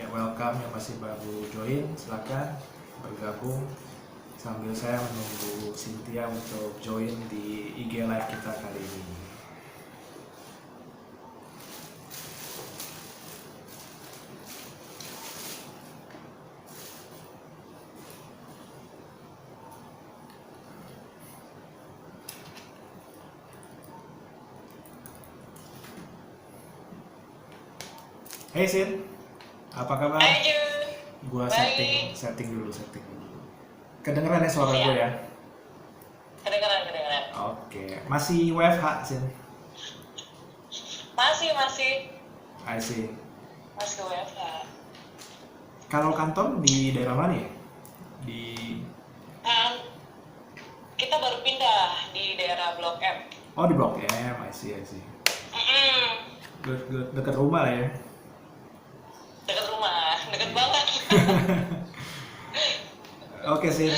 welcome yang masih baru join, silakan bergabung sambil saya menunggu Cynthia untuk join di IG Live kita kali ini. Hey Sin, apa kabar? Hai Jun, Gua baik. setting dulu. Kedengeran ya suara gue Iya, ya? kedengeran. Oke, masih WFH Sin? Masih I see. ke WFH. Kalau kantor di daerah mana ya? Di Kan kita baru pindah di daerah Blok M. di Blok M, I see. Mm-mm, Good. Dekat rumah lah ya. Dekat rumah, deket banget. Oke Sin.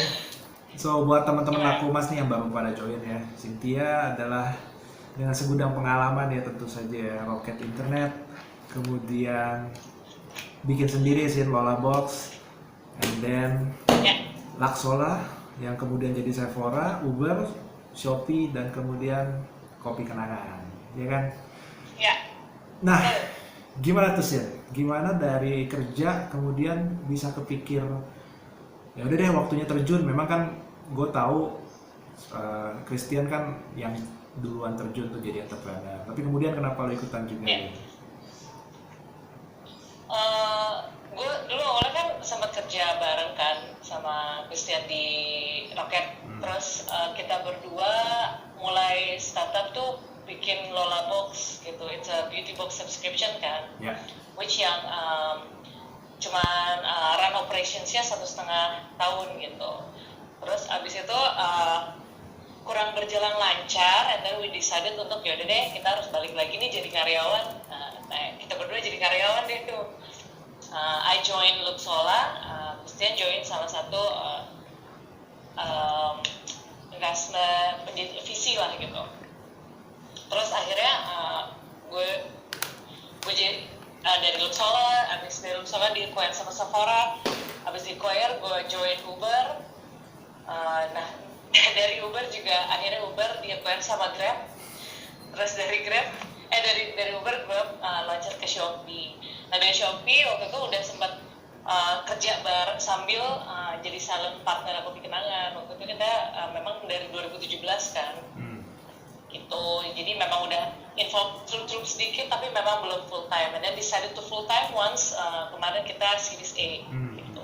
So buat teman-teman Gimana? aku mas nih yang baru pada join ya, Cynthia adalah dengan segudang pengalaman ya tentu saja ya, roket internet, kemudian bikin sendiri Sin Lola Box, and then Ya, Laksola yang kemudian jadi Sephora, Uber, Shopee, dan kemudian Kopi Kenangan, ya kan? ya. Nah, Betul. gimana tuh Sin? Gimana dari kerja kemudian bisa kepikir ya udah deh waktunya terjun. Memang kan gue tahu Christian kan yang duluan terjun tuh jadi entrepreneur. Tapi kemudian kenapa lo ikutan juga Ya. nih? Gue dulu awalnya kan sempat kerja bareng kan sama Christian di Rocket. Terus kita berdua mulai startup tuh bikin Lola Box gitu. It's a beauty box subscription kan. Ya, Which yang cuman run operationsnya 1,5 tahun gitu. Terus abis itu kurang berjalan lancar, and then we decided untuk yaudah deh kita harus balik lagi nih jadi karyawan. Nah, kita berdua jadi karyawan deh tuh. I join Luxola, Christian join salah satu investment visi lah gitu. Terus akhirnya gue jadi dari Luxola, abis dari Luxola di acquire sama Sephora, abis di acquire gue join Uber. Nah dari Uber juga akhirnya Uber di acquire sama Grab. Terus dari Uber gue loncat ke Shopee. Nah dari Shopee waktu itu udah sempat kerja bareng sambil jadi silent partner Kopi Kenangan. Waktu itu kita memang dari 2017 kan gitu, jadi memang udah involved through sedikit tapi memang belum full time, and then decided to full time once kemarin kita series A gitu.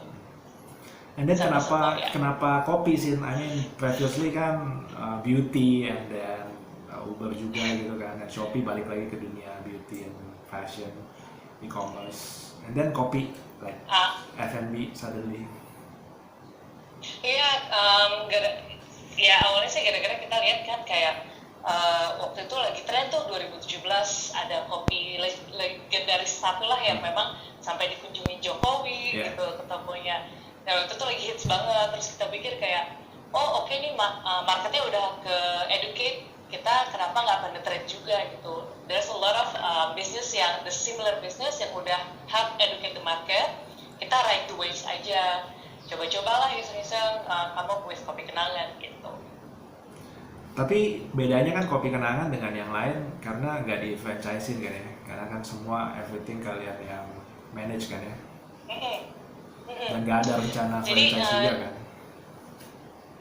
and then Sama semua, ya. kenapa kopi Sin? I mean previously kan beauty, and then Uber juga gitu kan, dan Shopee balik lagi ke dunia beauty and fashion, e-commerce, and then kopi like F&B suddenly. Iya, ya awalnya sih gara-gara kita lihat kan kayak waktu itu lagi tren tuh 2017 ada kopi legendaris satu lah yang memang sampai dikunjungi Jokowi gitu ke tokonya. Nah waktu itu lagi hits banget, terus kita pikir kayak oke nih marketnya udah ke educate, kita kenapa nggak penetrate juga gitu. There's a lot of business yang the similar business yang udah help educate the market, kita ride the waves aja, coba-cobalah iseng-iseng kamu with Kopi Kenangan gitu. Tapi bedanya kan Kopi Kenangan dengan yang lain karena nggak di franchisein kan ya, karena kan semua everything kalian yang manage kan ya, dan nggak ada rencana Jadi franchise juga kan.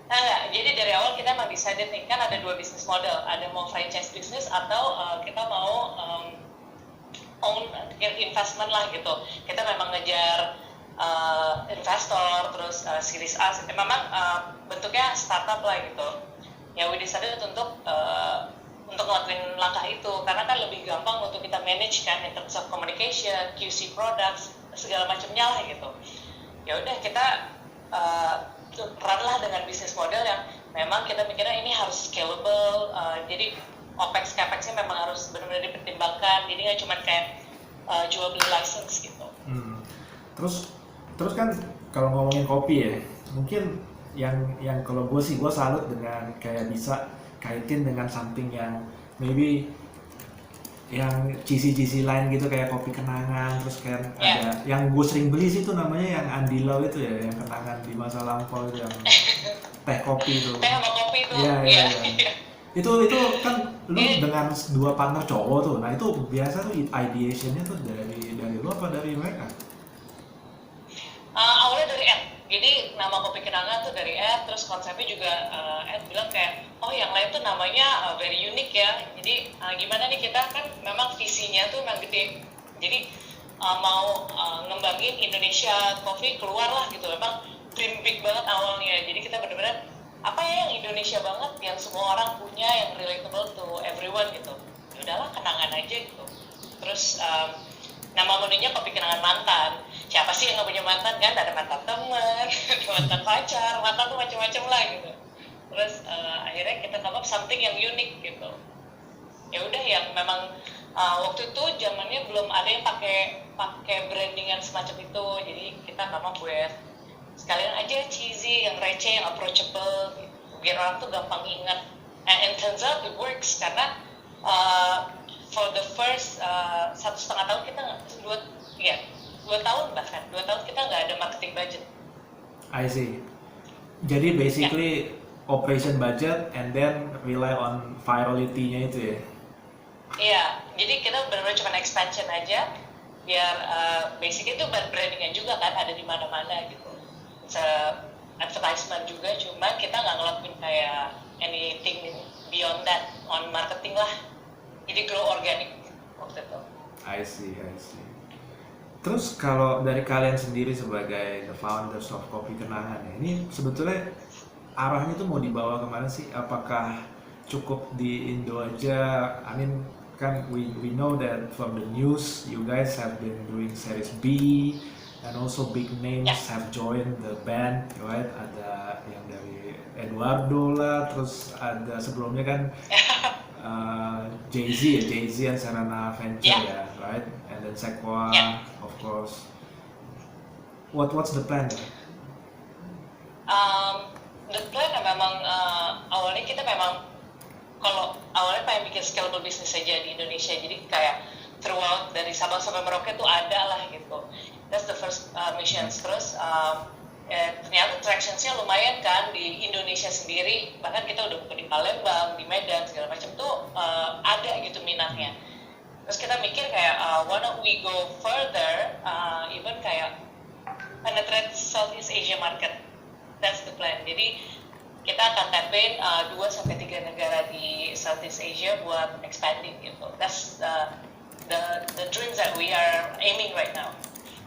enggak, jadi dari awal kita emang decided nih, kan ada dua business model, ada mau franchise business atau kita mau own investment lah gitu. Kita memang ngejar investor, terus series A, memang bentuknya startup lah gitu. Ya we decided untuk ngelakuin langkah itu karena kan lebih gampang untuk kita manage kan in terms of communication, QC products, segala macamnya lah gitu. Ya udah kita run lah dengan bisnis model yang memang kita mikirnya ini harus scalable, jadi OPEX CAPEX-nya memang harus benar-benar dipertimbangkan, jadi nggak cuma kayak jual beli license gitu. Terus kan kalau ngomongin kopi ya, mungkin yang kalau gue salut dengan kayak bisa kaitin dengan something yang maybe yang cheesy lain gitu kayak kopi kenangan, terus kayak Ya. ada yang gue sering beli sih tuh namanya yang Andilau itu ya, yang kenangan di masa lampau itu yang teh kopi itu. Teh sama kopi itu, Iya iya ya. iya. Itu kan lu Ini dengan dua partner cowok tuh. Nah, itu biasa tuh ideationnya tuh dari lu apa dari mereka? awalnya dari Ed. Jadi nama kopi kenangan tuh dari Ed, terus konsepnya juga Ed bilang kayak, oh yang lain tuh namanya very unique ya. Jadi gimana nih kita kan memang visinya tuh memang gede. Jadi mau ngembangin Indonesia Coffee keluar lah gitu. Memang dream big banget awalnya. Jadi kita benar-benar apa ya yang Indonesia banget, yang semua orang punya, yang relatable to everyone gitu. Ya udahlah kenangan aja gitu. Terus nama menunya kopi kenangan mantan. Siapa sih yang nggak punya mantan kan? Ada mantan teman, ada mantan pacar, mantan tuh macam-macam lah gitu. Terus akhirnya kita come up something yang unik gitu. Ya udah yang memang waktu itu zamannya belum ada yang pakai brandingan semacam itu. Jadi kita come up with sekalian aja cheesy, yang receh, yang approachable gitu. Biar orang tuh gampang ingat. And it turns out it works karena for the first 1,5 tahun kita dua tahun kita nggak ada marketing budget. I see. Jadi basically operation budget and then rely on virality-nya itu ya. Iya, jadi kita benar-benar cuma expansion aja, biar basic itu brandingnya juga kan ada di mana-mana gitu. Advertisement juga, cuma kita nggak ngelakuin kayak anything beyond that on marketing lah. Jadi grow organic waktu itu. I see. Terus kalau dari kalian sendiri sebagai the founders of Kopi Kenangan ya, ini sebetulnya arahnya tuh mau dibawa kemana sih? Apakah cukup di Indo aja? I mean, kan we know that from the news you guys have been doing series B and also big names have joined the band, right? Ada yang dari Eduardo lah, terus ada sebelumnya kan Jay-Z and Serena Venture ya, right? And then Sequoia, of course. What's the plan? The plan memang awalnya kita memang kalau awalnya pengen bikin scalable business aja di Indonesia, jadi kayak throughout dari Sabang sampai Merauke tuh ada lah gitu. That's the first mission. Terus ternyata tractionsnya lumayan kan di Indonesia sendiri, bahkan kita udah buka di Palembang, di Medan segala macam tuh ada gitu minatnya. Terus kita mikir kayak why not we go further, even kayak penetrate Southeast Asia market. That's the plan. Jadi kita akan tap in 2-3 negara di Southeast Asia buat expanding gitu. That's the dreams that we are aiming right now.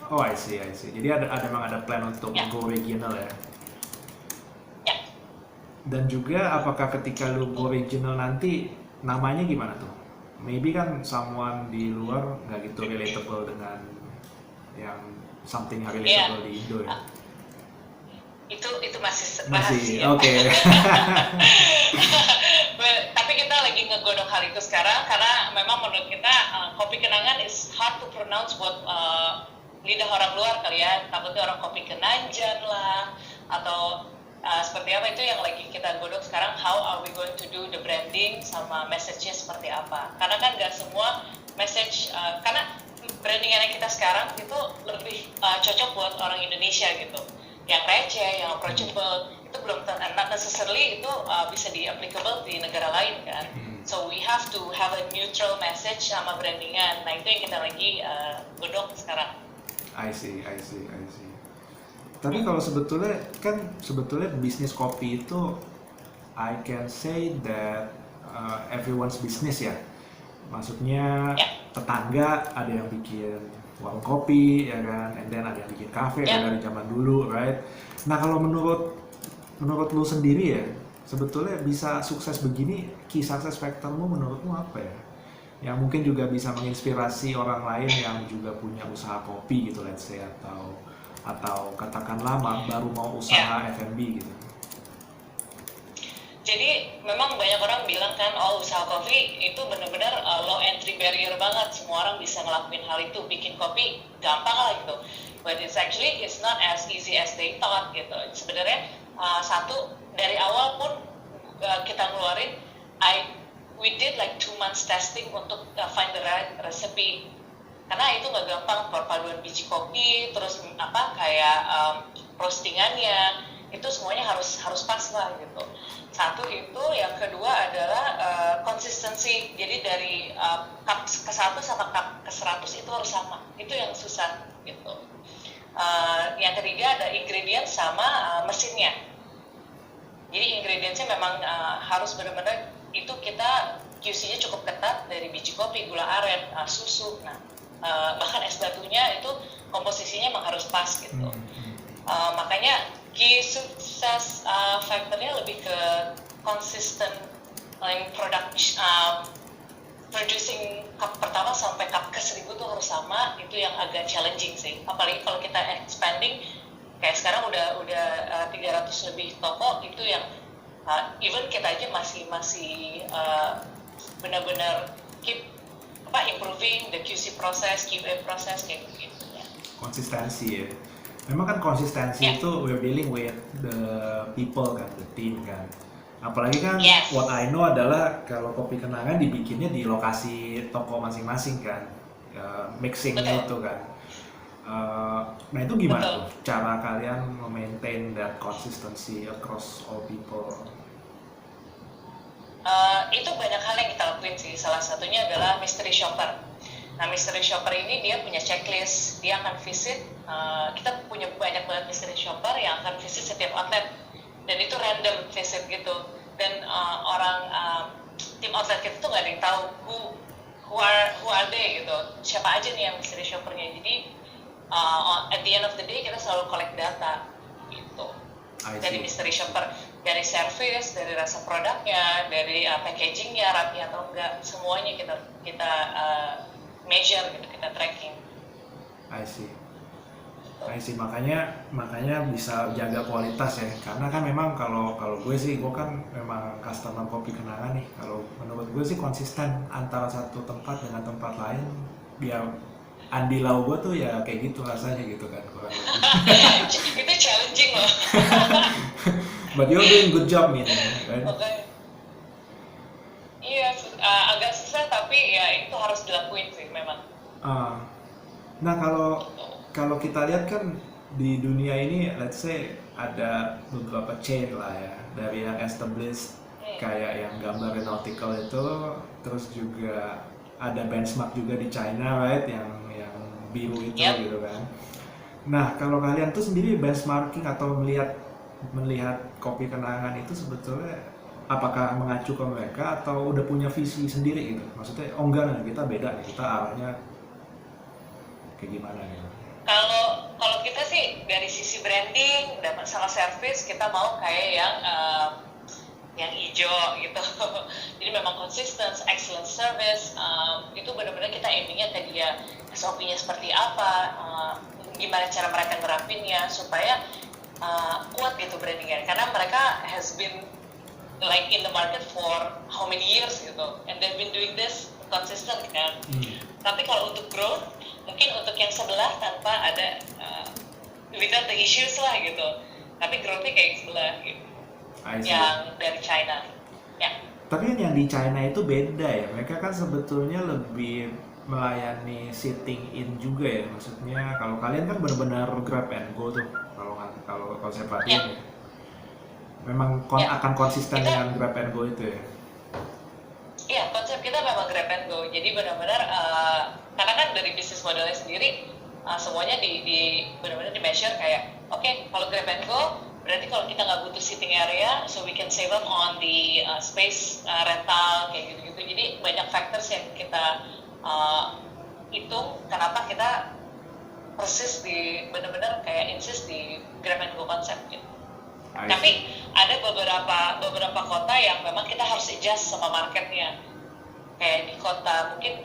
Oh, I see. Jadi memang ada plan untuk go regional ya? Ya. Dan juga apakah ketika lu go regional nanti namanya gimana tuh? Maybe kan someone di luar nggak gitu relatable dengan yang something yang relatable di Indo ya? Itu masih rahasia. Oke. Tapi kita lagi ngegodok hal itu sekarang karena memang menurut kita kopi kenangan is hard to pronounce buat lidah orang luar kali ya. Takutnya orang kopi kenanjan lah atau seperti apa, itu yang lagi kita godok sekarang. How are we going to do the branding sama message-nya seperti apa? Karena kan nggak semua message, karena branding yang kita sekarang itu lebih cocok buat orang Indonesia gitu. Yang receh, yang approachable, itu belum not necessarily itu bisa di-applicable di negara lain kan. So we have to have a neutral message sama brandingan. Nah itu yang kita lagi godok sekarang. I see. Tapi kalau sebetulnya bisnis kopi itu I can say that everyone's business ya. Maksudnya tetangga ada yang bikin warung kopi ya kan, and then ada yang bikin kafe dari zaman dulu, right? Nah kalau menurut lu sendiri ya, sebetulnya bisa sukses begini, key success factor-mu menurutmu apa ya? Yang mungkin juga bisa menginspirasi orang lain yang juga punya usaha kopi gitu, let's say, atau katakanlah baru mau usaha F&B gitu. Jadi memang banyak orang bilang kan, usaha kopi itu benar-benar low entry barrier banget, semua orang bisa ngelakuin hal itu, bikin kopi gampang lah gitu. But it's not as easy as they thought gitu. Sebenarnya satu dari awal pun kita ngeluarin we did like 2 months testing untuk find the right recipe, karena itu nggak gampang, perpaduan biji kopi terus kayak roastingannya itu semuanya harus pas lah gitu. Satu itu, yang kedua adalah konsistensi, jadi dari cup ke-1 sama cup ke-100 itu harus sama, itu yang susah gitu. Yang ketiga ada ingredient sama mesinnya. Jadi ingredientsnya memang harus benar-benar itu kita QC-nya cukup ketat, dari biji kopi, gula aren, susu, bahkan es batunya itu komposisinya memang harus pas gitu. Makanya key sukses factornya lebih ke consistent producing cup pertama sampai cup ke-1000 tuh harus sama, itu yang agak challenging sih. Apalagi kalau kita expanding, kayak sekarang udah 300 lebih toko, itu yang even kita aja masih benar-benar keep improving the QC process, QA process kayak gitu ya. Konsistensi ya. Memang kan konsistensi itu we're dealing with the people kan, the team kan. Apalagi kan what I know adalah kalau kopi kenangan dibikinnya di lokasi toko masing-masing kan, mixingnya itu kan. Nah itu gimana tuh cara kalian maintain that consistency across all people? Itu banyak hal yang kita lakuin sih. Salah satunya adalah mystery shopper. Nah, mystery shopper ini dia punya checklist, dia akan visit, kita punya banyak banget mystery shopper yang akan visit setiap outlet, dan itu random visit gitu, dan tim outlet kita tuh nggak ada yang tahu who are they gitu, siapa aja nih yang mystery shoppernya. Jadi at the end of the day kita selalu collect data gitu dari mystery shopper, dari service, dari rasa produknya, dari packagingnya rapi atau enggak, semuanya kita measure gitu, kita tracking. I see. Makanya bisa jaga kualitas ya, karena kan memang kalau gue kan memang customer kopi kenangan nih. Kalau menurut gue sih konsisten antara satu tempat dengan tempat lain, biar Andi Lau gue tuh ya kayak gitu rasanya gitu kan. Itu challenging loh. But you're doing good job nih, right? Okay. Iya, agak susah tapi ya itu harus dilakuin sih memang. Nah kalau kita lihat kan di dunia ini, let's say ada beberapa chain lah ya, dari yang established kayak yang gambar nautical itu, terus juga ada benchmark juga di China, right, yang biru itu gitu kan. Nah kalau kalian tuh sendiri benchmarking atau melihat kopi kenangan itu sebetulnya apakah mengacu ke mereka atau udah punya visi sendiri gitu? Maksudnya, oh enggak nih, kita beda nih, kita arahnya kayak gimana gitu? Kalau kita sih dari sisi branding dan masalah service, kita mau kayak yang hijau gitu. Jadi memang konsisten, excellent service, itu benar-benar kita aimingnya ke dia, SOP-nya seperti apa, gimana cara mereka nerapinnya supaya kuat gitu brandingnya, karena mereka has been like in the market for how many years gitu, and they've been doing this consistent kan. Tapi kalau untuk growth, mungkin untuk yang sebelah tanpa ada without the issues lah gitu, tapi growthnya kayak sebelah gitu, yang dari China ya. Tapi yang di China itu beda ya, mereka kan sebetulnya lebih melayani sitting in juga ya, maksudnya kalau kalian kan benar-benar grab and go tuh, kalau saya perhatiin ya. Memang akan konsisten dengan grab and go itu ya? Iya, konsep kita memang grab and go, jadi benar-benar karena kan dari bisnis modelnya sendiri semuanya benar-benar di measure kayak oke, kalau grab and go berarti kalau kita nggak butuh sitting area, so we can save up on the space rental kayak gitu-gitu. Jadi banyak factors yang kita hitung kenapa kita persis di benar-benar kayak insist di grab and go konsep gitu. Tapi ada beberapa kota yang memang kita harus adjust sama marketnya. Kayak di kota mungkin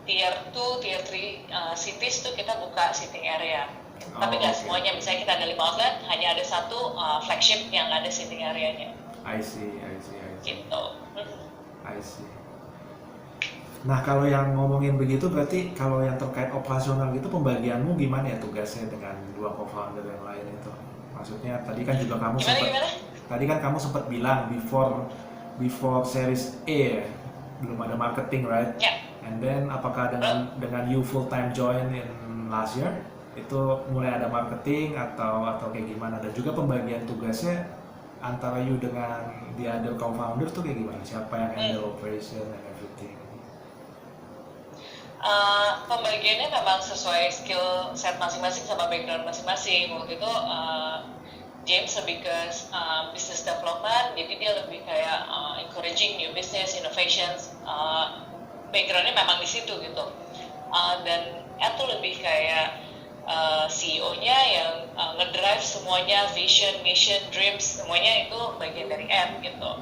tier 2, tier 3 cities tuh kita buka sitting area. Tapi nggak semuanya, misalnya kita ada 5 outlet, hanya ada satu flagship yang ada sitting area-nya. I see. Gitu. I see. Nah kalau yang ngomongin begitu, berarti kalau yang terkait operasional gitu, pembagianmu gimana ya tugasnya dengan dua co-founder yang lain itu? Maksudnya tadi kan juga kamu sempat bilang before series A ya, belum ada marketing, right? Ya. And then apakah dengan you full time join in last year itu mulai ada marketing atau kayak gimana, dan juga pembagian tugasnya antara you dengan the other co-founder tuh kayak gimana, siapa yang handle operation and everything? Pembagiannya memang sesuai skill set masing-masing sama background masing-masing. Waktu itu James lebih ke business development, jadi dia lebih kayak encouraging new business, innovations. Backgroundnya memang di situ gitu. Dan Ed tuh lebih kayak CEO-nya yang ngedrive semuanya, vision, mission, dreams, semuanya itu bagian dari Ed gitu.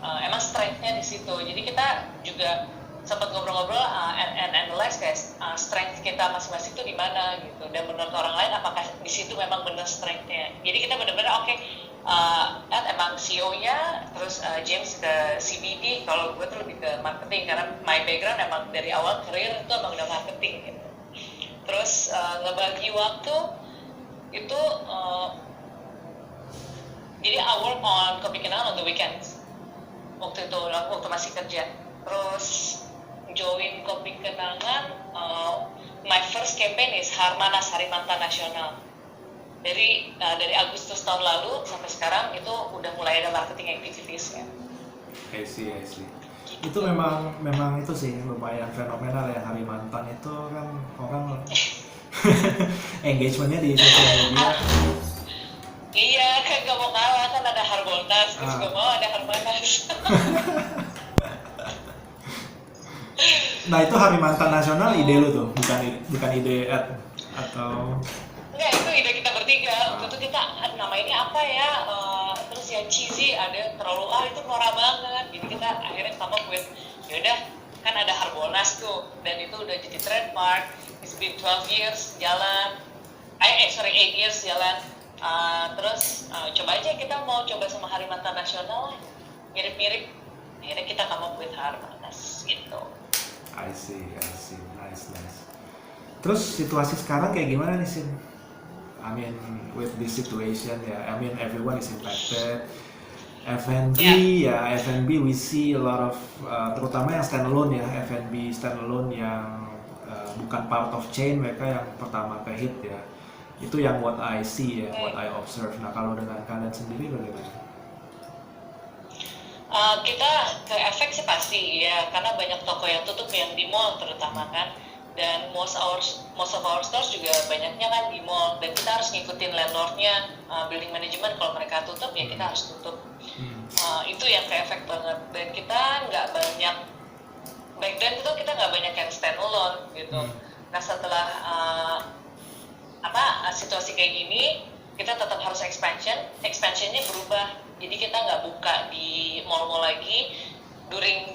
Emang strength-nya di situ. Jadi kita juga sempat ngobrol-ngobrol and analyze kayak strength kita masing-masing itu di mana gitu, dan menurut orang lain apakah di situ memang benar strength-nya. Jadi kita benar-benar Ed emang CEO-nya, terus James ke CBD, kalau gue tuh lebih ke marketing karena my background emang dari awal career itu emang udah marketing gitu. Terus ngebagi waktu itu jadi I work on Kopi Kenangan on the weekends waktu itu, waktu masih kerja. Terus join Kopi Kenangan, my first campaign is Harmanas, Hari Mantan Nasional. Dari Agustus tahun lalu sampai sekarang itu udah mulai ada marketing activities-nya. I see. Itu memang itu sih lumayan fenomenal ya, Hari Mantan itu kan orang engagementnya di sosial media. Iya, kan gak mau kalah, kan ada Harbolnas, terus gak mau ada Harmanas. Nah itu Hari Mantan Nasional ide lu tuh, bukan ide Ed atau? Enggak, itu ide kita bertiga. Waktu itu kita nama ini apa ya, terus yang cheesy, ada terlalu itu norak banget. Jadi kita akhirnya come up with, yaudah kan ada Harbolnas tuh, dan itu udah jadi trademark. It's been 12 years jalan, 8 years jalan. Terus coba aja, kita mau coba sama Hari Mantan Nasional, mirip-mirip. Akhirnya kita come up with Harbolnas gitu. I see, nice. Terus situasi sekarang kayak gimana nih, Sin? I mean, with this situation ya, I mean everyone is impacted. F&B ya, F&B we see a lot of, terutama yang standalone ya, F&B standalone yang bukan part of chain, mereka yang pertama ke hit ya. Itu yang what I see ya, what I observe. Nah kalau dengan kalian sendiri bagaimana? Kita ke efek sih pasti ya, karena banyak toko yang tutup, yang di mall terutama kan, dan most of our stores juga banyaknya kan di mall, dan kita harus ngikutin landlordnya, building management, kalau mereka tutup ya kita harus tutup. Itu yang ke efek banget, dan kita nggak banyak, back then itu kita nggak banyak yang stand alone gitu. Nah setelah situasi kayak gini, kita tetap harus expansionnya berubah. Jadi kita nggak buka di mall-mall lagi during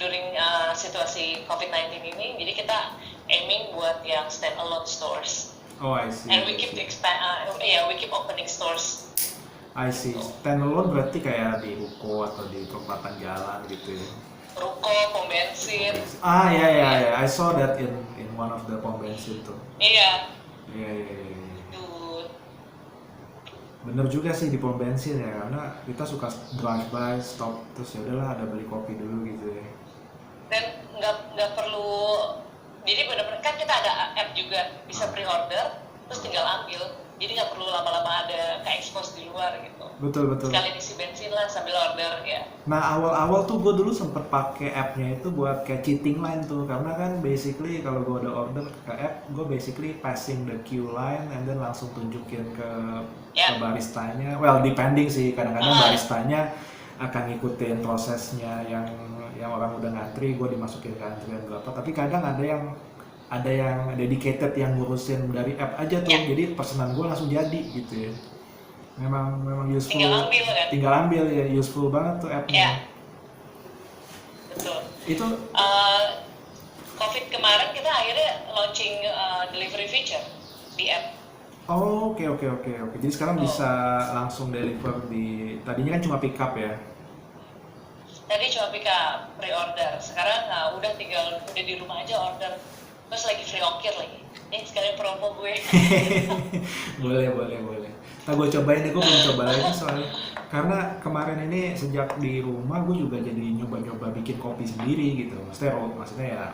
situasi COVID-19 ini. Jadi kita aiming buat yang stand-alone stores. Oh, I see. And we keep opening stores. I see. Stand-alone berarti kayak di ruko atau di perempatan jalan gitu ya? Ruko, pom bensin. Ya. I saw that in one of the pom bensin tuh. Iya. Iya. Bener juga sih di pom bensin ya, karena kita suka drive by, stop, terus ya udahlah ada beli kopi dulu gitu ya. Dan nggak perlu, jadi benar-benar kan kita ada app juga, bisa pre-order, terus tinggal ambil. Jadi nggak perlu lama-lama ada ke-expose di luar gitu. Betul. Sekali isi bensin lah sambil order ya. Nah awal-awal tuh gue dulu sempet pakai appnya itu buat kayak cheating line tuh, karena kan basically kalau gue udah order ke app, gue basically passing the queue line and then langsung tunjukin ke baristanya. Well depending sih, kadang-kadang baristanya akan ngikutin prosesnya yang orang udah ngantri, gue dimasukin ke antrian berapa. Tapi kadang ada yang dedicated yang ngurusin dari app aja tuh, jadi pesanan gue langsung jadi gitu ya. Memang useful. Tinggal ambil ya, useful banget tuh appnya. Ya. Betul. Itu COVID kemarin kita akhirnya launching delivery feature di app. Oh, oke. Jadi sekarang bisa langsung deliver tadinya kan cuma pick up ya. Tadi cuma pick up, pre-order. Sekarang udah di rumah aja order. Terus lagi free ongkir lagi. Sekalian promo gue. Boleh. gue cobain deh, gue belum coba lagi soalnya. Karena kemarin ini sejak di rumah gue juga jadi nyoba-nyoba bikin kopi sendiri gitu. Maksudnya ya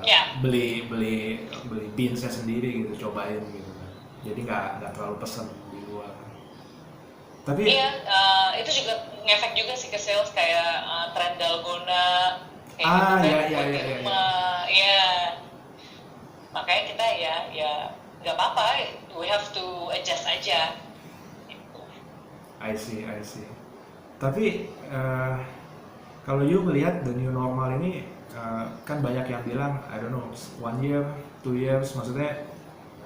Ya, beli beli beli beansnya sendiri gitu, cobain gitu kan. Jadi nggak terlalu pesen di luar. Tapi iya, itu juga ngefek juga sih ke sales kayak tren dalgona kayak gitu kan ya ya buat ya di ya ya. rumah. Ya, makanya kita ya nggak apa-apa, we have to adjust aja. Gitu. I see. Tapi kalau you melihat the new normal ini, kan banyak yang bilang I don't know 1 year, 2 years, maksudnya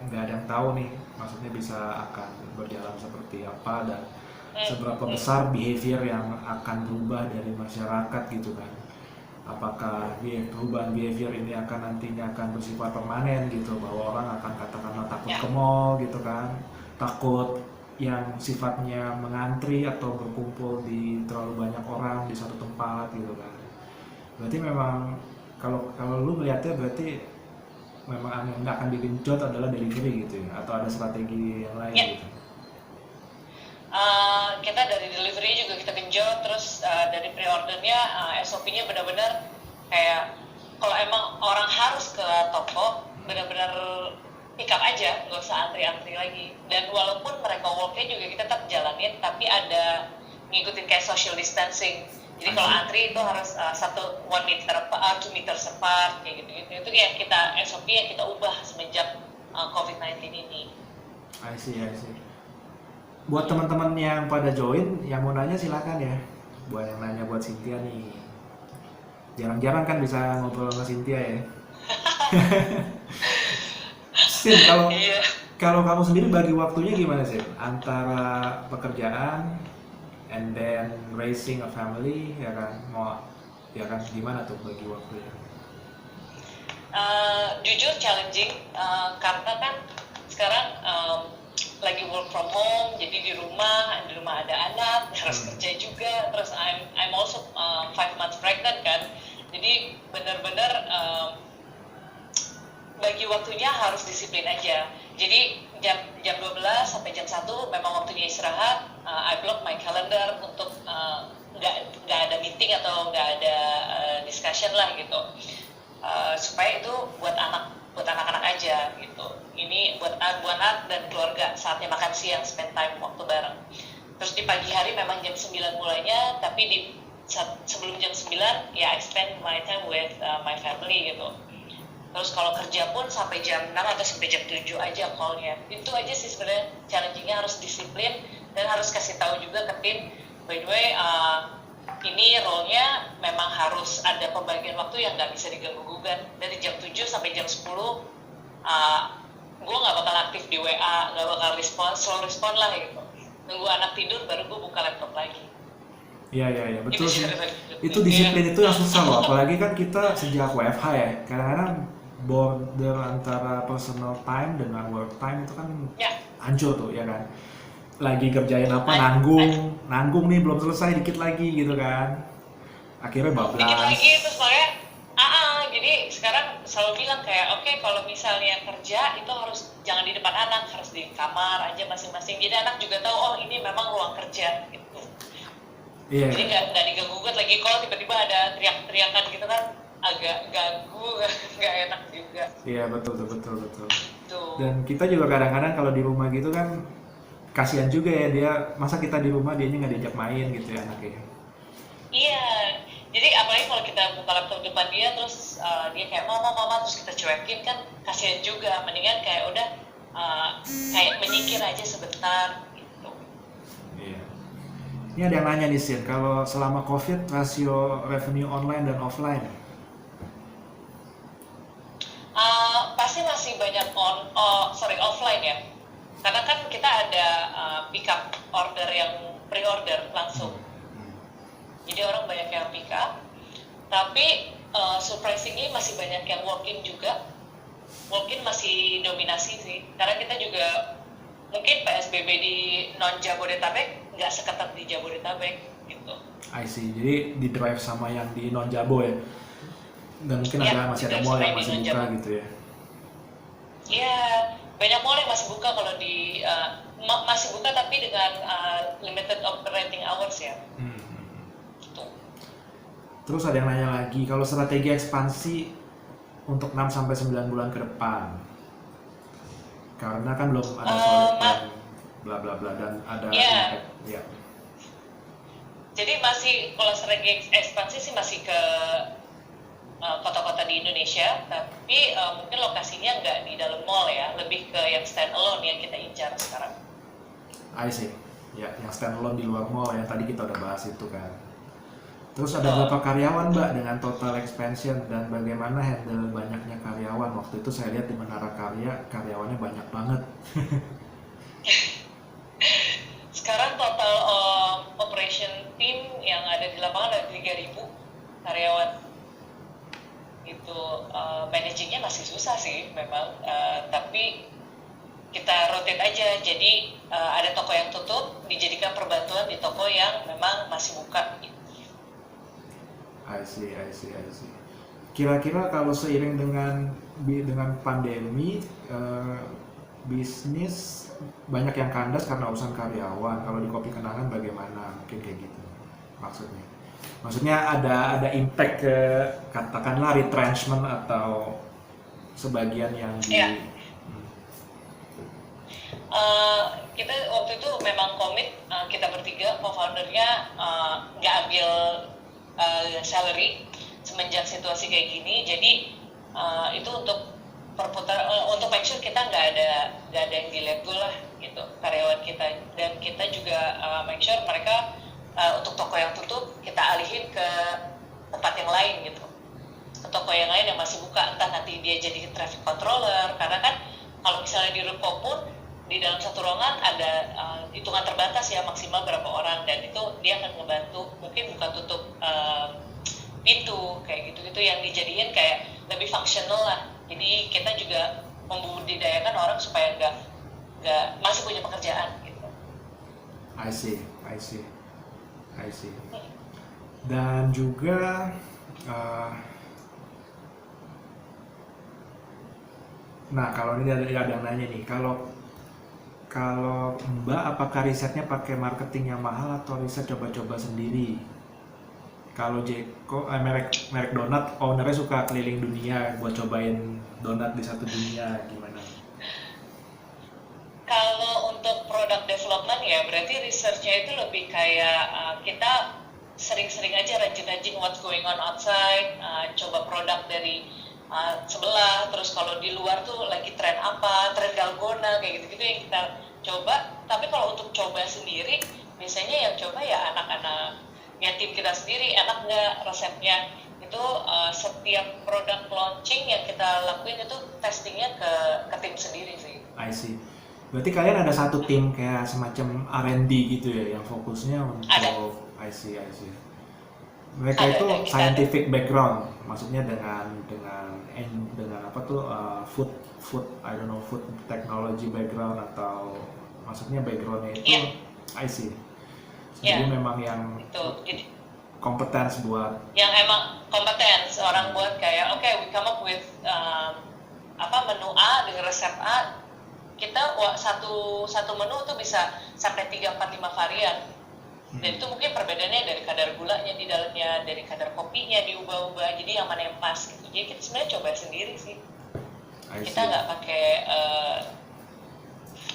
nggak ada yang tahu nih, maksudnya bisa akan berjalan seperti apa dan seberapa besar behavior yang akan berubah dari masyarakat gitu kan. Apakah perubahan behavior ini akan nantinya akan bersifat permanen gitu, bahwa orang akan katakanlah takut ke mall gitu kan, takut yang sifatnya mengantri atau berkumpul di terlalu banyak orang di satu tempat gitu kan. Berarti memang kalau lu melihatnya berarti memang yang nggak akan digenjot adalah delivery gitu ya, atau ada strategi yang lain gitu. Kita dari delivery juga kita genjot, terus dari pre-ordernya SOP-nya benar-benar kayak kalau emang orang harus ke toko benar-benar pick up aja, nggak usah antri-antri lagi. Dan walaupun mereka walk-nya juga kita tetap jalanin, tapi ada ngikutin kayak social distancing. Jadi kalau antri itu harus 1 meter apart, 2 meter apart, kayak gitu-gitu. Itu yang kita SOP yang kita ubah semenjak COVID-19 ini. I see. Buat teman-teman yang pada join, yang mau nanya silakan ya. Buat yang nanya buat Cynthia nih. Jarang-jarang kan bisa ngobrol sama Cynthia ya. Sin, kalau kamu sendiri bagi waktunya gimana sih? Antara pekerjaan and then raising a family, ya kan? Gimana tuh bagi waktunya? Jujur challenging, karena kan sekarang lagi work from home, jadi di rumah ada anak, harus kerja juga, terus I'm also 5 months pregnant kan, jadi benar-benar bagi waktunya harus disiplin aja. Jadi jam 12 sampai jam 1 memang waktunya istirahat. I block my calendar untuk nggak ada meeting atau nggak ada discussion lah gitu, supaya itu buat anak-anak aja gitu. Ini buat anak dan keluarga, saatnya makan siang, spend time waktu bareng. Terus di pagi hari memang jam 9 mulainya, tapi sebelum jam 9 ya I spend my time with my family gitu. Terus kalau kerja pun sampai jam 6 atau sampai jam 7 aja call-nya. Itu aja sih sebenarnya challenging-nya, harus disiplin dan harus kasih tahu juga ke tim, by the way ini role-nya memang harus ada pembagian waktu yang nggak bisa diganggu-gugat. Dari jam 7 sampai jam 10 gue nggak bakal aktif di WA, nggak bakal slow respon lah gitu. Nunggu anak tidur baru gue buka laptop lagi. Iya, betul sih. Itu disiplin itu yang susah loh, apalagi kan kita sejak WFH ya, kadang-kadang border antara personal time dengan work time itu kan hancur tuh ya kan. Lagi kerjain apa, nanggung nih, belum selesai, dikit lagi gitu kan, akhirnya bablas. Dikit lagi, terus makanya jadi sekarang selalu bilang kayak oke, kalau misalnya kerja itu harus jangan di depan anak, harus di kamar aja masing-masing, jadi anak juga tahu oh ini memang ruang kerja gitu. Iya. Jadi nggak diganggu lagi, kalau tiba-tiba ada teriak-teriakan gitu kan agak ganggu, nggak enak juga. Iya, betul. Tuh. Dan kita juga kadang-kadang kalau di rumah gitu kan kasihan juga ya, dia masa kita di rumah dianya nggak diajak main gitu ya anaknya. Iya, jadi apalagi kalau kita buka laptop depan dia terus dia kayak mama terus kita cuekin kan kasihan juga. Mendingan kayak udah kayak menyingkir aja sebentar gitu. Iya. Ini ada yang nanya nih Sin, kalau selama COVID rasio revenue online dan offline? Pasti masih banyak offline ya. Karena kan kita ada pick up order yang pre-order langsung. Jadi orang banyak yang pick up. Tapi surprisingly masih banyak yang walk-in juga. Walk-in masih dominasi sih. Karena kita juga mungkin PSBB di non-Jabodetabek nggak seketat di Jabodetabek gitu. I see, jadi di drive sama yang di non-Jabo ya? Dan mungkin masih ada mall yang masih buka gitu ya? Iya, banyak mall yang masih buka kalau di masih buka tapi dengan limited operating hours ya. Gitu. Terus ada yang nanya lagi, kalau strategi ekspansi untuk 6 sampai 9 bulan ke depan. Karena kan belum ada solid plan bla bla bla dan ada impact. Ya. Jadi masih kalau strategi ekspansi sih masih ke kota-kota di Indonesia, tapi mungkin lokasinya nggak di dalam mall ya, lebih ke yang stand alone yang kita incar sekarang. I see. Ya, yang stand alone di luar mall yang tadi kita udah bahas itu kan. Terus ada berapa karyawan Mbak dengan total expansion dan bagaimana handle banyaknya karyawan? Waktu itu saya lihat di Menara Karya karyawannya banyak banget. Sekarang total operation team yang ada di lapangan ada 3.000 karyawan. Itu managingnya masih susah sih memang, tapi kita rotate aja. Jadi ada toko yang tutup dijadikan perbantuan di toko yang memang masih buka. I see. Kira-kira kalau seiring dengan pandemi, bisnis banyak yang kandas karena urusan karyawan. Kalau di Kopi Kenangan bagaimana? Mungkin kayak gitu maksudnya. Maksudnya ada impact ke katakanlah retrenchment atau sebagian yang di kita waktu itu memang komit, kita bertiga co-foundernya nggak ambil salary semenjak situasi kayak gini. Jadi itu untuk untuk make sure kita nggak ada yang dilebel lah gitu karyawan kita, dan kita juga make sure mereka untuk toko yang tutup kita alihin ke tempat yang lain gitu, ke toko yang lain yang masih buka, entah nanti dia jadi traffic controller, karena kan kalau misalnya di ruko pun di dalam satu ruangan ada hitungan terbatas ya, maksimal berapa orang, dan itu dia akan ngebantu mungkin buka tutup pintu kayak gitu yang dijadiin kayak lebih fungsional lah. Jadi kita juga membudidayakan orang supaya nggak masih punya pekerjaan gitu. I see. Dan juga nah kalau ini ada yang nanya nih, kalau Mbak apakah risetnya pakai marketing yang mahal atau riset coba-coba sendiri? Kalau Jeko, merek donat, ownernya suka keliling dunia buat cobain donat di satu dunia, gimana? Kalau untuk product development ya berarti research-nya itu lebih kayak kita sering-sering aja rajin-rajin what's going on outside, coba produk dari sebelah, terus kalau di luar tuh lagi tren apa, tren dalgona kayak gitu-gitu yang kita coba. Tapi kalau untuk coba sendiri, biasanya yang coba ya anak-anak, ya tim kita sendiri, enak nggak resepnya. Itu setiap produk launching yang kita lakuin itu testingnya ke tim sendiri sih. I see. Berarti kalian ada satu tim kayak semacam R&D gitu ya, yang fokusnya untuk ada. I see. Mereka itu scientific background, maksudnya dengan apa tuh food technology background, atau maksudnya backgroundnya itu I see. Jadi memang yang kompetens buat yang emang kompetens orang buat kayak we come up with menu A dengan resep A. Kita satu menu tuh bisa sampai 3, 4, 5 varian. Dan itu mungkin perbedaannya dari kadar gulanya di dalamnya, dari kadar kopinya diubah-ubah, jadi yang mana yang pas gitu. Jadi kita sebenarnya coba sendiri sih. Kita nggak pakai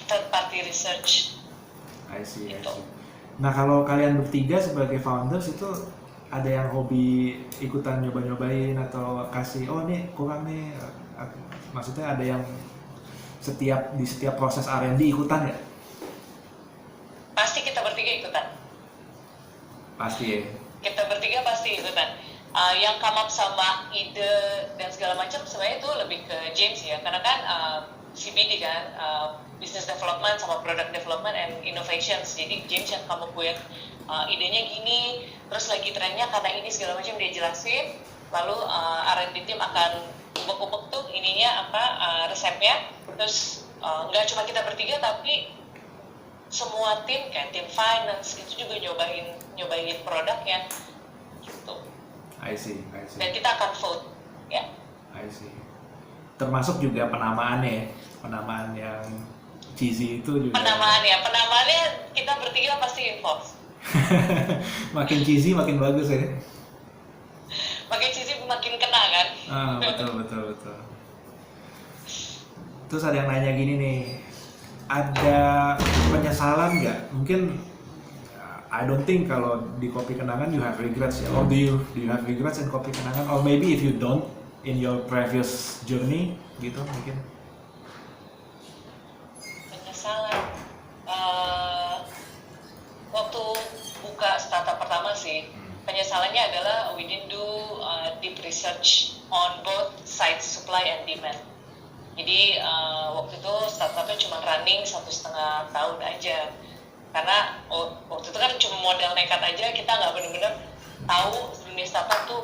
third party research. I see. Nah kalau kalian bertiga sebagai founders itu ada yang hobi ikutan nyoba-nyobain atau kasih nih kurang nih, maksudnya ada yang di setiap proses R&D ikutan ya? Pasti kita bertiga ikutan. Pasti ya? Kita bertiga pasti ikutan. Yang come up sama ide dan segala macam sebenarnya itu lebih ke James ya, karena kan CBD kan, business development sama product development and innovations. Jadi James yang come up with idenya gini, terus lagi trennya karena ini segala macam dia jelasin, lalu R&D team akan ubek-ubek tuh ininya resepnya. Terus nggak cuma kita bertiga tapi semua tim kayak tim finance itu juga nyobain produknya gitu. I see. Dan kita akan vote ya. I see. Termasuk juga penamaan yang cheesy itu juga. Penamaannya kita bertiga pasti involved. Makin cheesy makin bagus ya. Makin cheesy makin kena kan. Betul. Terus ada yang nanya gini nih, ada penyesalan nggak? Mungkin I don't think kalau di Kopi Kenangan you have regrets ya. Or do you have regrets in Kopi Kenangan? Or maybe if you don't in your previous journey gitu mungkin. Penyesalan. Waktu buka startup pertama sih, penyesalannya adalah we didn't do deep research on both sides supply and demand. Jadi waktu itu startupnya cuma running 1,5 tahun aja, karena waktu itu kan cuma modal nekat aja, kita nggak benar-benar tahu dunia startup tuh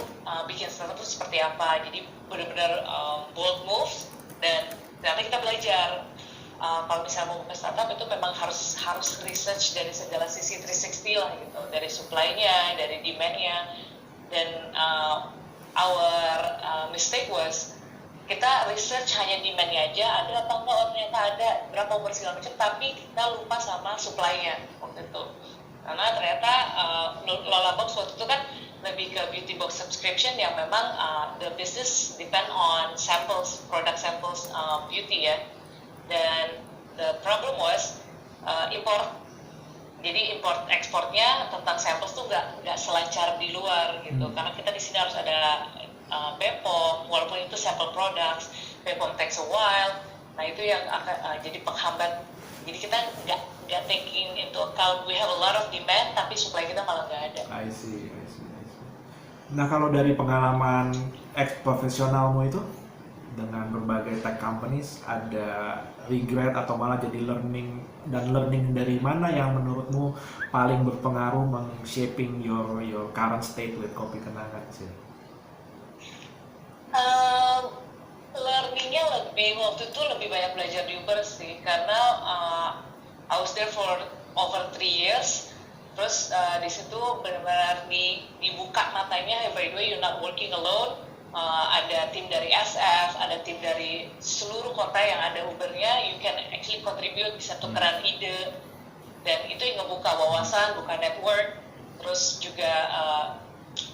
bikin startup tuh seperti apa. Jadi benar-benar bold moves, dan ternyata kita belajar kalau misalnya mau buka startup itu memang harus research dari segala sisi 360 lah gitu, dari supply-nya, dari demand-nya. Dan our mistake was kita research hanya demand-nya aja, ada apa enggak, ternyata ada, berapa umur segala macam, tapi kita lupa sama supply-nya waktu itu. Karena ternyata Lola Box waktu itu kan lebih ke beauty box subscription yang memang the business depend on samples, product samples beauty ya. Dan the problem was import. Jadi import ekspornya tentang samples tuh nggak selancar di luar gitu. Karena kita di sini harus ada BPOM, walaupun itu sample products, BPOM takes a while. Nah itu yang akan jadi penghambat. Jadi kita nggak taking into account we have a lot of demand, tapi supply kita malah nggak ada. I see. Nah kalau dari pengalaman profesionalmu itu dengan berbagai tech companies, ada regret atau malah jadi learning dari mana yang menurutmu paling berpengaruh shaping your current state with Kopi Kenangan sih? Learningnya waktu itu lebih banyak belajar di Uber sih, karena I was there for over 3 years. Terus di situ benar-benar dibuka matanya, hey, by the way you're not working alone. Ada tim dari SF, ada tim dari seluruh kota yang ada Ubernya, you can actually contribute, bisa tukeran ide, dan itu yang ngebuka wawasan, buka network. Terus juga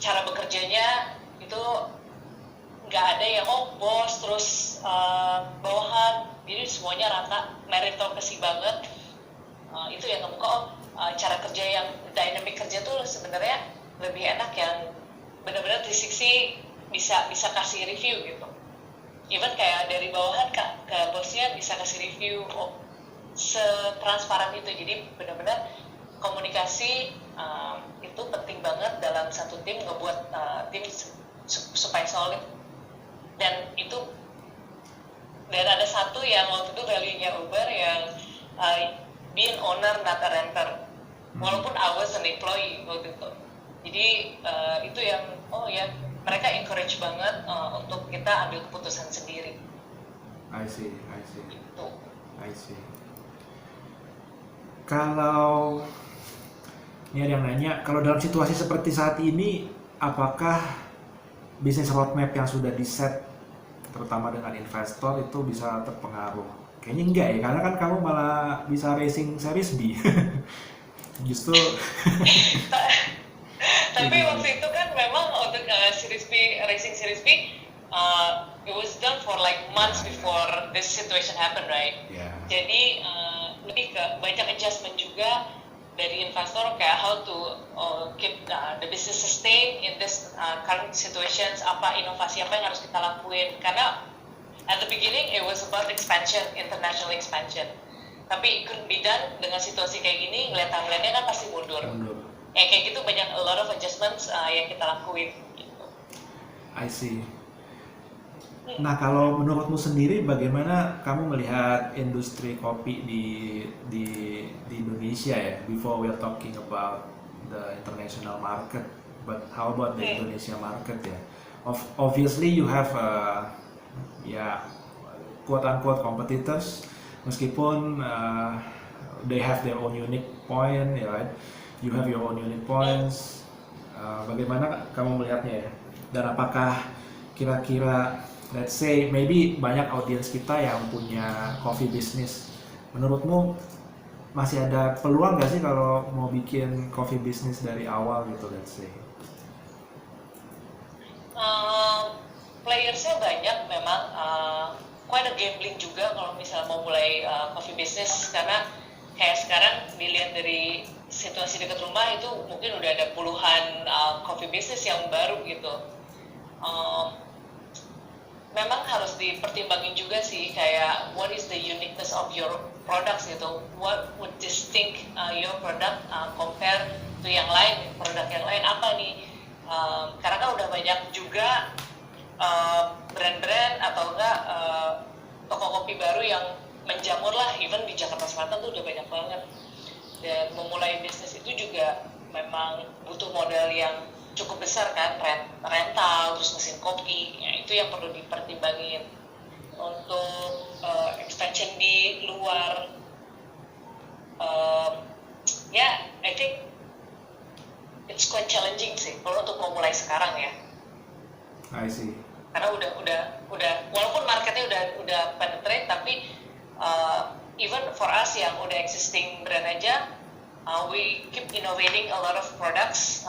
cara bekerjanya itu nggak ada yang bos terus bawahan, jadi semuanya rata, meritokrasi banget. Itu yang ngebuka cara kerja yang dynamic kerja tuh sebenarnya lebih enak, yang benar-benar 360 bisa kasih review gitu. Even kayak dari bawahan ke bosnya bisa kasih review, setransparan itu. Jadi benar-benar komunikasi itu penting banget dalam satu tim, ngebuat tim supaya solid. Dan ada satu yang waktu itu value-nya Uber yang be an owner not a renter, walaupun I was an employee waktu itu. Jadi itu yang mereka encourage banget untuk kita ambil keputusan sendiri. I see. Itu. I see. Kalau ini ada yang nanya, kalau dalam situasi seperti saat ini, apakah bisnis roadmap yang sudah di-set, terutama dengan investor, itu bisa terpengaruh? Kayaknya enggak ya, karena kan kamu malah bisa racing series B. Justru. Tapi waktu itu kan memang untuk racing series B, it was done for like months before this situation happened, right? Yeah. Jadi lebih ke banyak adjustment juga dari investor, kayak how to keep the business sustain in this current situations, apa inovasi apa yang harus kita lakuin. Karena at the beginning it was about expansion, international expansion. Tapi it couldn't be done dengan situasi kayak gini, ngeliat timeline-nya kan pasti mundur. Kayak gitu, banyak a lot of adjustments yang kita lakuin gitu. I see. Nah, kalau menurutmu sendiri bagaimana kamu melihat industri kopi di Indonesia ya? Before we are talking about the international market, but how about the Indonesia market ya? Obviously you have quote unquote competitors, meskipun they have their own unique point, ya, right? You have your own unique points. Bagaimana kamu melihatnya ya? Dan apakah kira-kira, let's say maybe banyak audiens kita yang punya coffee business, menurutmu masih ada peluang nggak sih kalau mau bikin coffee business dari awal gitu, let's say? Playersnya banyak memang, quite a gambling juga kalau misalnya mau mulai coffee business, karena kayak sekarang dilihat dari situasi dekat rumah itu mungkin udah ada puluhan coffee business yang baru gitu. Memang harus dipertimbangin juga sih, kayak what is the uniqueness of your products gitu, what would distinct your product compare to yang lain, produk yang lain apa nih. Karena kan udah banyak juga brand-brand atau enggak toko kopi baru yang menjamur lah, even di Jakarta Selatan tuh udah banyak banget. Dan memulai bisnis itu juga memang butuh modal yang cukup besar kan, rental, terus mesin kopi, ya, itu yang perlu dipertimbangin. Untuk expansion di luar, ya, I think it's quite challenging sih kalau untuk memulai sekarang ya. I see. Karena udah walaupun marketnya udah penetrate, tapi even for us yang udah existing brand aja, we keep innovating a lot of products.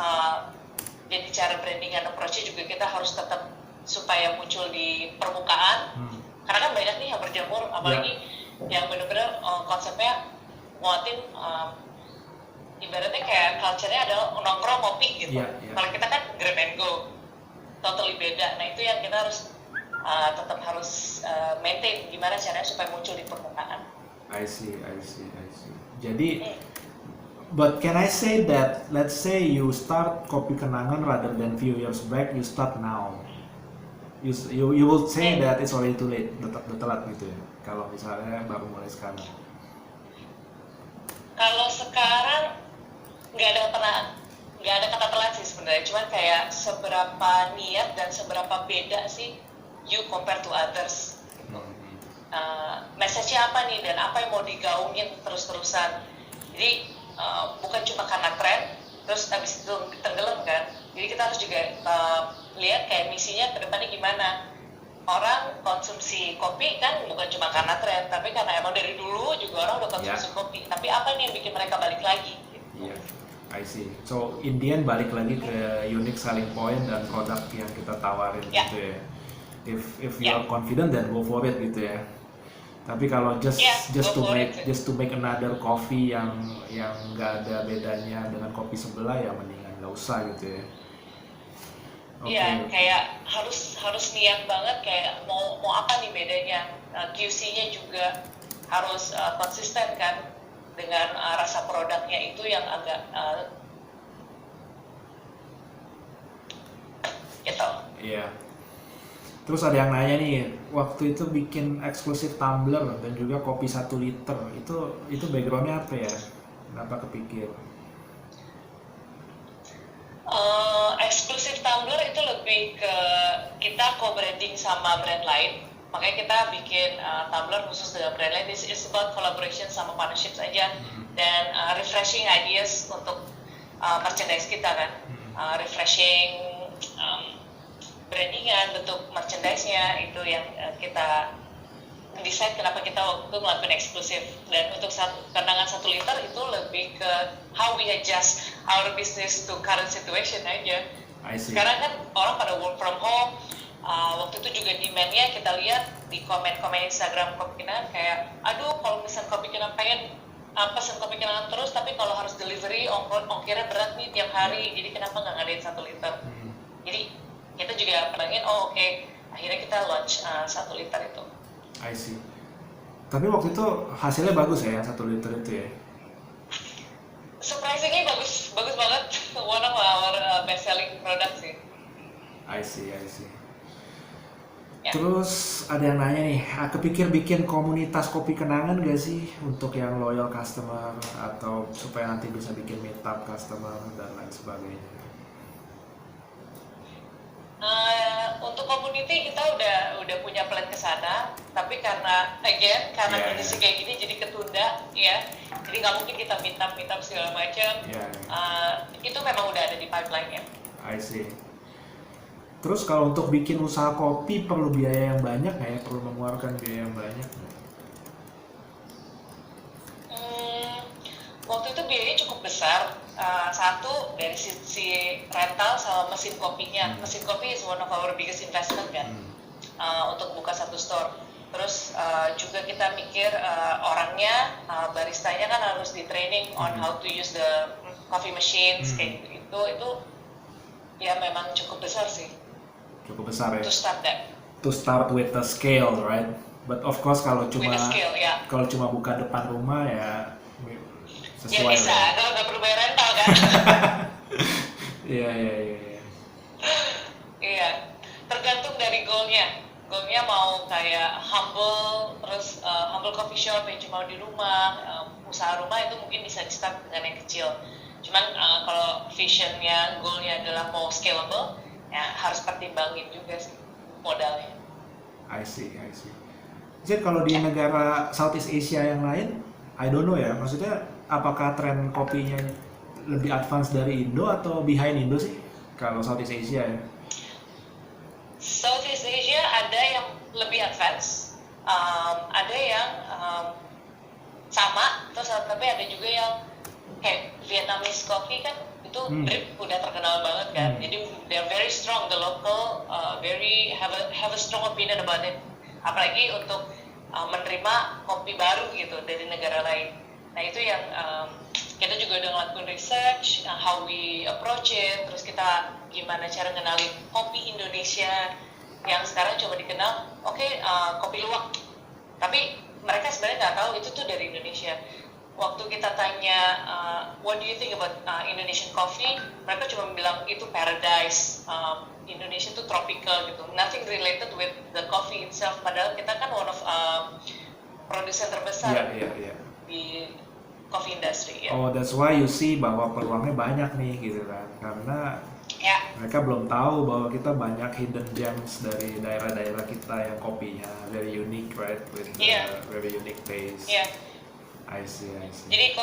Jadi cara branding dan approach-nya juga kita harus tetap supaya muncul di permukaan. Karena kan banyak nih yang berjamur, apalagi yang benar-benar konsepnya nguatin, ibaratnya kayak culture-nya adalah nongkrong kopi gitu. Kalau kita kan grab and go, totally beda. Nah itu yang kita harus tetap harus maintain gimana caranya supaya muncul di permukaan. I see. Jadi, but can I say that, let's say you start Kopi Kenangan rather than few years back, you start now. You will say that it's already too late, udah telat gitu ya. Kalau misalnya baru mulai sekarang. Kalau sekarang nggak ada kata telat sih sebenarnya, cuman kayak seberapa niat dan seberapa beda sih you compare to others. Message-nya apa nih dan apa yang mau digaungin terus-terusan. Jadi bukan cuma karena tren terus habis itu tenggelam kan. Jadi kita harus juga lihat kayak misinya ke depannya gimana. Orang konsumsi kopi kan bukan cuma karena tren, tapi karena emang dari dulu juga orang udah konsumsi kopi. Tapi apa nih yang bikin mereka balik lagi? Iya, I see. So in the end balik lagi ke unique selling point dan produk yang kita tawarin gitu ya. If you are confident then go for it gitu ya. Tapi kalau just to make another coffee yang nggak ada bedanya dengan kopi sebelah, ya mendingan nggak usah gitu ya. Iya, kayak harus niat banget kayak mau apa nih bedanya. QC-nya juga harus konsisten kan dengan rasa produknya itu yang agak gitu. Iya. Terus ada yang nanya nih, waktu itu bikin eksklusif tumbler dan juga kopi 1 liter, itu backgroundnya apa ya? Kenapa kepikir? Eksklusif tumbler itu lebih ke kita co-branding sama brand lain, makanya kita bikin tumbler khusus dengan brand lain. This is about collaboration sama partnerships aja, dan refreshing ideas untuk merchandise kita kan, refreshing brandingan, bentuk merchandise-nya itu yang kita decide kenapa kita waktu itu ngelakuin eksklusif. Dan untuk Kenangan 1 liter itu lebih ke how we adjust our business to current situation aja. Sekarang kan orang pada work from home, waktu itu juga demand-nya kita lihat di komen-komen Instagram Kopi Kenangan kayak, aduh kalau misalnya Kopi Kenangan pengen pesen Kopi Kenangan terus, tapi kalau harus delivery ongkirnya berat nih tiap hari, jadi kenapa nggak ngadain 1 liter. Jadi kita juga pengen, akhirnya kita launch 1 liter itu. I see. Tapi waktu itu hasilnya bagus ya, 1 liter itu ya? Surprisingly bagus banget. One of our best selling product sih. I see. Terus ada yang nanya nih, kepikir bikin komunitas Kopi Kenangan gak sih untuk yang loyal customer atau supaya nanti bisa bikin meetup customer dan lain sebagainya? Untuk community kita udah punya plan ke sana, tapi karena kondisi kayak gini jadi ketunda ya, jadi nggak mungkin kita meetup segala macam. Itu memang udah ada di pipeline-nya. I see. Terus kalau untuk bikin usaha kopi perlu biaya yang banyak nggak ya? Perlu mengeluarkan biaya yang banyak nggak? besar. Satu dari sisi rental sama mesin kopinya. Mesin kopi is one of our biggest investment kan, untuk buka satu store. Terus juga kita mikir orangnya, baristanya kan harus di training on how to use the coffee machines kayak gitu. Itu ya memang cukup besar sih. Cukup besar ya. To start that. To start with the scale, right? But of course kalau With the scale, yeah. kalau cuma buka depan rumah ya Ya sesuai. bisa, kalau nggak perlu bayar rental kan. Iya. Iya, tergantung dari goalnya. Goalnya mau kayak humble, terus humble coffee shop yang cuma di rumah, usaha rumah itu mungkin bisa di start dengan yang kecil. Cuman kalau visionnya, goalnya adalah mau scalable, ya harus pertimbangin juga sih modalnya. I see. Jadi kalau di negara Southeast Asia yang lain, I don't know ya, maksudnya apakah tren kopinya lebih advance dari Indo atau behind Indo sih? Kalau Southeast Asia ya? Southeast Asia ada yang lebih advance, ada yang sama, terus tapi ada juga yang kayak Vietnamese coffee kan itu drip udah terkenal banget kan, jadi they're very strong, the local very have a strong opinion about it, apalagi untuk menerima kopi baru gitu dari negara lain. Nah itu yang kita juga udah ngelakuin research, how we approach it, terus kita gimana cara ngenalin kopi Indonesia yang sekarang cuma dikenal, kopi luwak. Tapi mereka sebenarnya nggak tahu itu tuh dari Indonesia. Waktu kita tanya, what do you think about Indonesian coffee? Mereka cuma bilang itu paradise, Indonesia tuh tropical gitu. Nothing related with the coffee itself. Padahal kita kan one of produsen terbesar di coffee industry. Oh, that's why you see bahwa peluangnya banyak nih gitu kan, karena mereka belum tahu bahwa kita banyak hidden gems dari daerah-daerah kita yang kopinya very unique, right, with very unique taste. I see. Jadi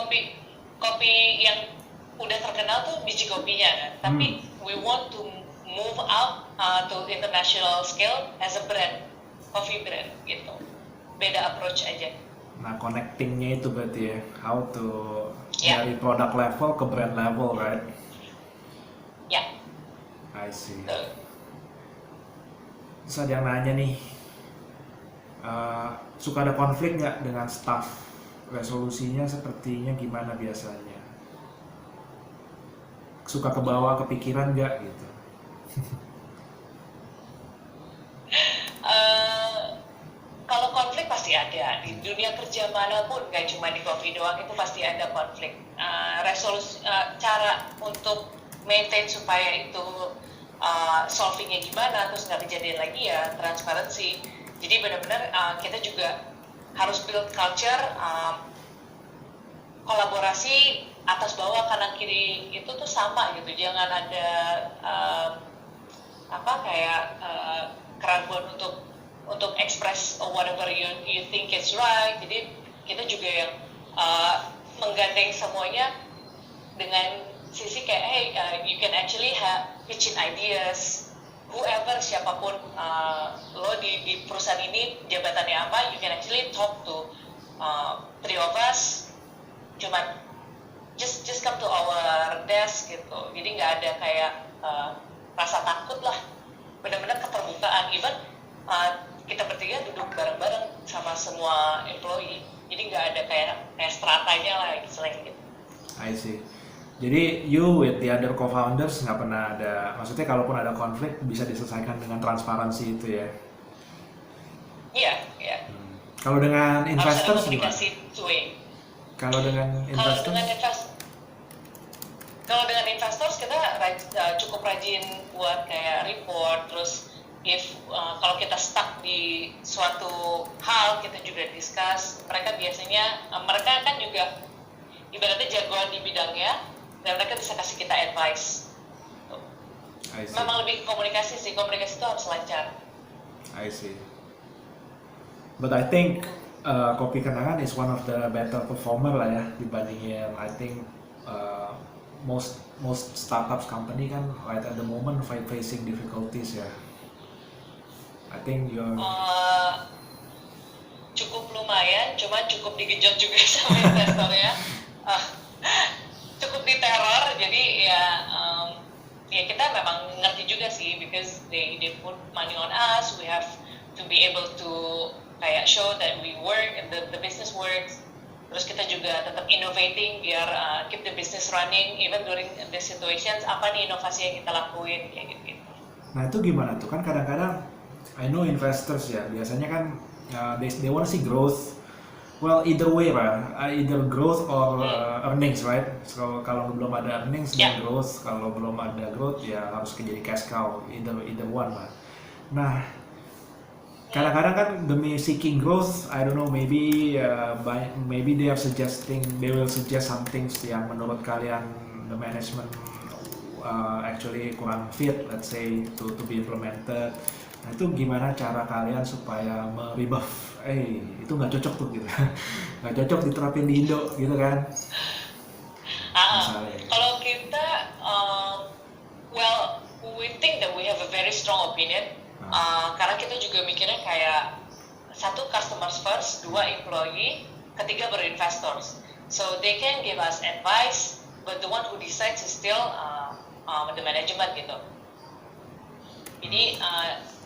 kopi yang udah terkenal tuh biji kopinya kan, tapi we want to move up to international scale as a brand, coffee brand gitu. Beda approach aja. Nah, connectingnya itu berarti ya, how to dari product level ke brand level, right? Ya. I see. Terus ada yang nanya nih, suka ada konflik nggak dengan staff? Resolusinya sepertinya gimana biasanya? Suka kebawa kepikiran nggak gitu? Kalau konflik pasti ada di dunia kerja manapun, nggak cuma di coffee doang, itu pasti ada konflik. Resolusi cara untuk maintain supaya itu solvingnya gimana, terus nggak kejadian lagi ya transparansi. Jadi benar-benar kita juga harus build culture kolaborasi atas bawah, kanan kiri itu tuh sama gitu. Jangan ada keraguan untuk express whatever you think is right. Jadi kita juga yang menggandeng semuanya dengan sisi kayak you can actually pitch in ideas, whoever, siapapun lo di perusahaan ini jabatannya apa, you can actually talk to three of us, cuman just come to our desk gitu. Jadi nggak ada kayak rasa takut lah, benar-benar keterbukaan. Even kita bertiga duduk bareng-bareng sama semua employee, jadi nggak ada kayak stratanya lah selain gitu. I see. Jadi you with the other co-founders nggak pernah ada, maksudnya kalaupun ada konflik bisa diselesaikan dengan transparansi itu ya? Iya. Kalau dengan investors gimana? Kalau dengan investors kita cukup rajin buat kayak report, terus kalau kita stuck di suatu hal kita juga discuss. Mereka kan juga ibaratnya jagoan di bidangnya dan mereka bisa kasih kita advice. Memang lebih komunikasi sih, komunikasi itu harus lancar. I see. But I think Kopi Kenangan is one of the better performer lah ya dibandingin I think most startups company kan right at the moment facing difficulties ya. I think you're cukup lumayan, cuma cukup digejot juga sama investornya. Cukup diteror, jadi ya ya kita memang ngerti juga sih, because they put money on us, we have to be able to kayak show that we work, the business works. Terus kita juga tetap innovating biar keep the business running even during the situations. Apa nih inovasi yang kita lakuin kayak gitu. Nah itu gimana tuh, kan kadang-kadang I know investors ya biasanya kan they want to see growth. Well, either way lah, either growth or earnings, right? So kalau belum ada earnings dan growth, kalau belum ada growth ya harus jadi cash cow, either one lah. Nah, kadang-kadang kan demi seeking growth, I don't know, maybe they are they will suggest some things yang menurut kalian the management actually kurang fit, let's say to be implemented. Nah itu gimana cara kalian supaya merebuff, itu nggak cocok tuh gitu, nggak cocok diterapin di Indo gitu kan? Kalau kita, well, we think that we have a very strong opinion. Karena kita juga mikirnya kayak satu customers first, dua employee, ketiga baru investors. So they can give us advice, but the one who decides is still the management gitu. Jadi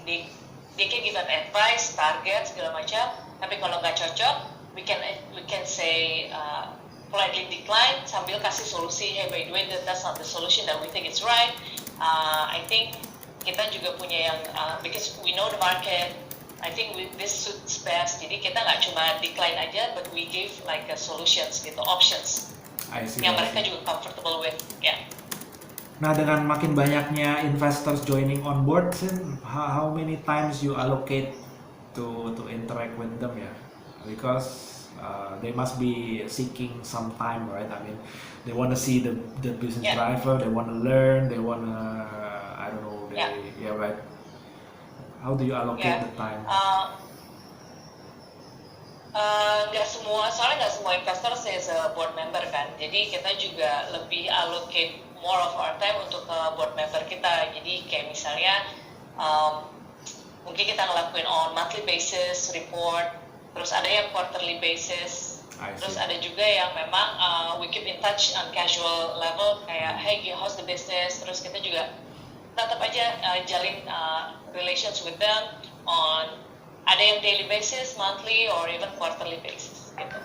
they can give us advice, target segala macam. Tapi kalau nggak cocok, we can say politely decline sambil kasih solusi. Hey, by the way, that's not the solution that we think is right. I think kita juga punya yang because we know the market, I think this suits best. Jadi kita nggak cuma decline aja, but we give like a solutions gitu, options yang mereka juga comfortable with. Yeah. Nah dengan makin banyaknya investors joining on board, how many times you allocate to interact with them ya? Because they must be seeking some time, right? I mean, they want to see the business driver, they want to learn, they want to I don't know. Yeah, right. How do you allocate the time? Soalnya nggak semua investor is a board member kan. Jadi kita juga lebih allocate more of our time untuk board member kita. Jadi kayak misalnya mungkin kita ngelakuin on monthly basis report, terus ada yang quarterly basis, terus ada juga yang memang we keep in touch on casual level kayak hey how's the business, terus kita juga tetap aja jalin relations with them on ada yang daily basis, monthly, or even quarterly basis gitu.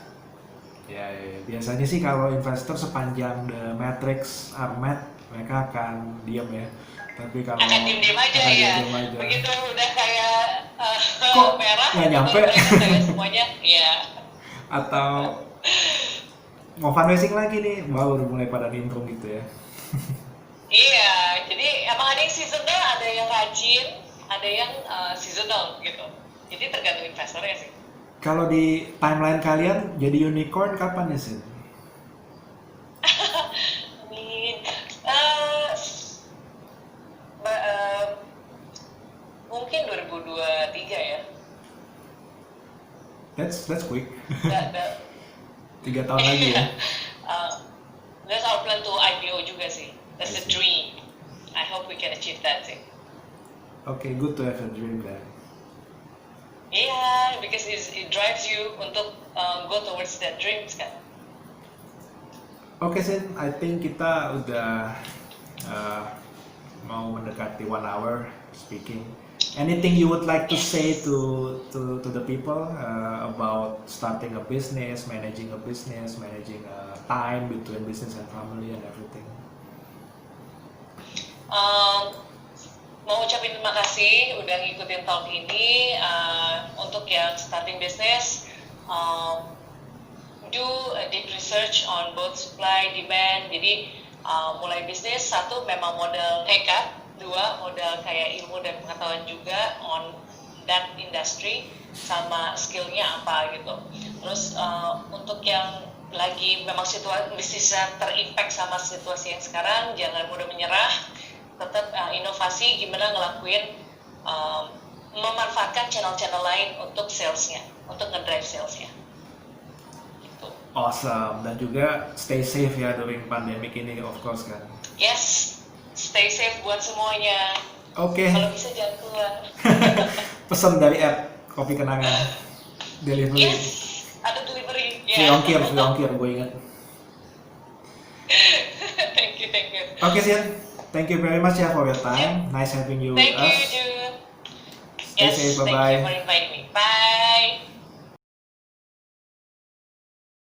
Ya, biasanya sih kalau investor sepanjang the metrics are met, mereka akan diam ya. Tapi kalau akan diem aja ya. Begitu udah kayak kok merah, nggak nyampe semuanya, ya. Atau mau fundraising lagi nih, baru mulai pada nimbrung gitu ya. Iya, jadi emang ada yang seasonal, ada yang rajin, ada yang seasonal gitu. Jadi tergantung investornya sih. Kalau di timeline kalian jadi unicorn kapan ya sih? Mungkin 2023 ya. That's quick. 3 tahun lagi ya. That's our plan to IPO juga sih. That's the dream. I hope we can achieve that thing. Okay, good to have a dream then. Yeah, because it drives you untuk go towards that dreams kan. Okay, Sin, I think kita udah mau mendekati 1 hour speaking. Anything you would like to say to the people about starting a business, managing time between business and family and everything? Mau ucapin terima kasih udah ngikutin talk ini. Untuk yang starting business, do a deep research on both supply demand. Jadi mulai bisnis, satu memang modal nekat, dua modal kayak ilmu dan pengetahuan juga on that industry, sama skillnya apa gitu. Terus untuk yang lagi memang bisnisnya terimpact sama situasi yang sekarang, jangan mudah menyerah, tetap inovasi gimana ngelakuin memanfaatkan channel-channel lain untuk salesnya, untuk ngedrive salesnya. Gitu. Awesome, dan juga stay safe ya during pandemic ini of course kan. Yes, stay safe buat semuanya. Oke. Kalau bisa jangan keluar. Pesan dari app Kopi Kenangan delivery. Yes, ada delivery. Free ongkir, gue ingat. Oke, Sin. Thank you very much ya for your time. Nice having you with Thank you, us. Jude. Stay Yes, safe. thank you Bye-bye. for inviting me. Bye.